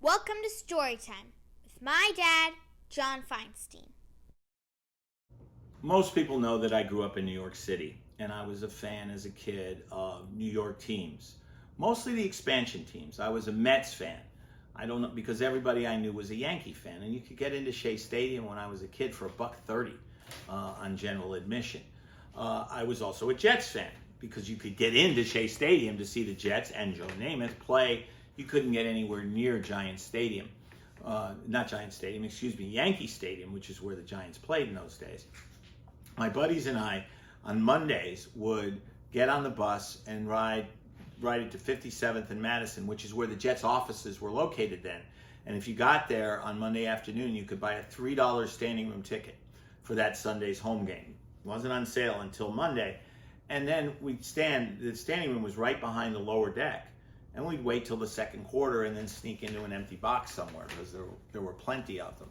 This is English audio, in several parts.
Welcome to Storytime with my dad, John Feinstein. Most people know that I grew up in New York City, and I was a fan as a kid of New York teams, mostly the expansion teams. I was a Mets fan. I don't know, because everybody I knew was a Yankee fan, and you could get into Shea Stadium when I was a kid for $1.30 on general admission. I was also a Jets fan because you could get into Shea Stadium to see the Jets and Joe Namath play. You couldn't get anywhere near Yankee Stadium, Yankee Stadium, which is where the Giants played in those days. My buddies and I, on Mondays, would get on the bus and ride it to 57th and Madison, which is where the Jets offices were located then. And if you got there on Monday afternoon, you could buy a $3 standing room ticket for that Sunday's home game. It wasn't on sale until Monday. And then the standing room was right behind the lower deck. And we'd wait till the second quarter and then sneak into an empty box somewhere because there were plenty of them.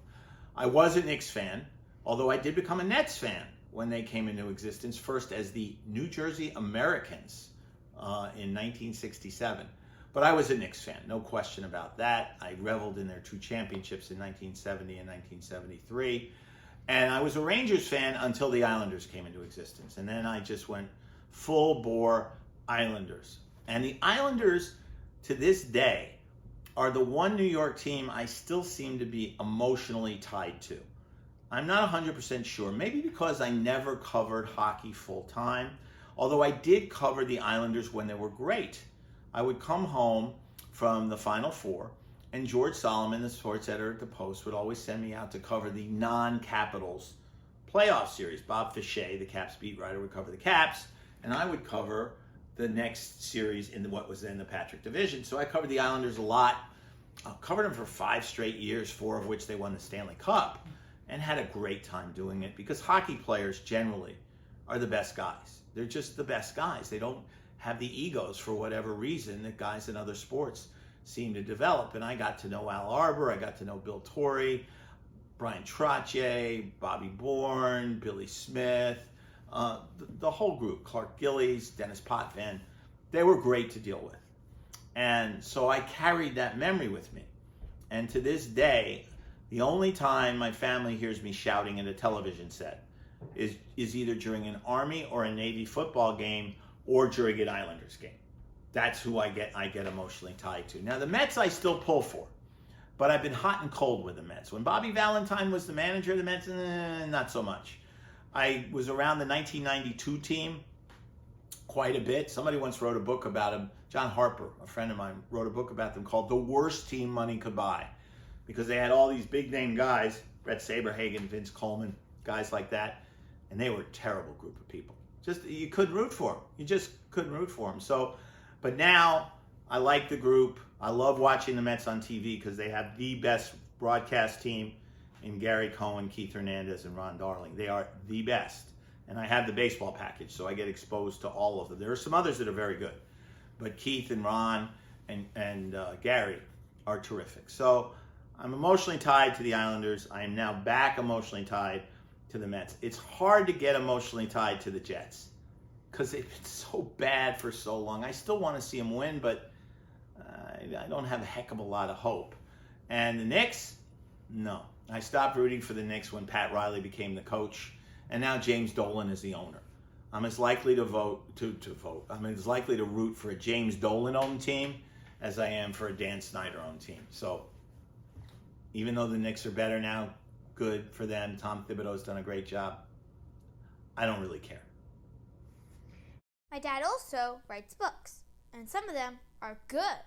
I was a Knicks fan, although I did become a Nets fan when they came into existence, first as the New Jersey Americans in 1967. But I was a Knicks fan, no question about that. I reveled in their two championships in 1970 and 1973. And I was a Rangers fan until the Islanders came into existence. And then I just went full bore Islanders. And the Islanders, to this day, are the one New York team I still seem to be emotionally tied to. I'm not 100% sure, maybe because I never covered hockey full time, although I did cover the Islanders when they were great. I would come home from the Final Four, and George Solomon, the sports editor at the Post, would always send me out to cover the non-Capitals playoff series. Bob Fichet, the Caps beat writer, would cover the Caps, and I would cover the next series in what was then the Patrick Division. So I covered the Islanders a lot. I covered them for 5 straight years, 4 of which they won the Stanley Cup, and had a great time doing it because hockey players generally are the best guys. They're just the best guys. They don't have the egos for whatever reason that guys in other sports seem to develop. And I got to know Al Arbor, I got to know Bill Torrey, Brian Trottier, Bobby Bourne, Billy Smith, the whole group, Clark Gillies, Dennis Potvin. They were great to deal with. And so I carried that memory with me. And to this day, the only time my family hears me shouting at a television set is either during an Army or a Navy football game or during an Islanders game. That's who I get emotionally tied to. Now, the Mets I still pull for, but I've been hot and cold with the Mets. When Bobby Valentine was the manager of the Mets, not so much. I was around the 1992 team quite a bit. Somebody once wrote a book about him. John Harper, a friend of mine, wrote a book about them called The Worst Team Money Could Buy, because they had all these big name guys, Brett Saberhagen, Vince Coleman, guys like that, and they were a terrible group of people. Just, you couldn't root for them. You just couldn't root for them. So, but now I like the group. I love watching the Mets on TV because they have the best broadcast team in Gary Cohen, Keith Hernandez, and Ron Darling. They are the best. And I have the baseball package, so I get exposed to all of them. There are some others that are very good, but Keith and Ron and Gary are terrific. So I'm emotionally tied to the Islanders. I am now back emotionally tied to the Mets. It's hard to get emotionally tied to the Jets because they've been so bad for so long. I still want to see them win, but I don't have a heck of a lot of hope. And the Knicks? No. I stopped rooting for the Knicks when Pat Riley became the coach, and now James Dolan is the owner. I'm as likely to I'm as likely to root for a James Dolan-owned team as I am for a Dan Snyder-owned team. So even though the Knicks are better now, good for them. Tom Thibodeau's done a great job. I don't really care. My dad also writes books, and some of them are good.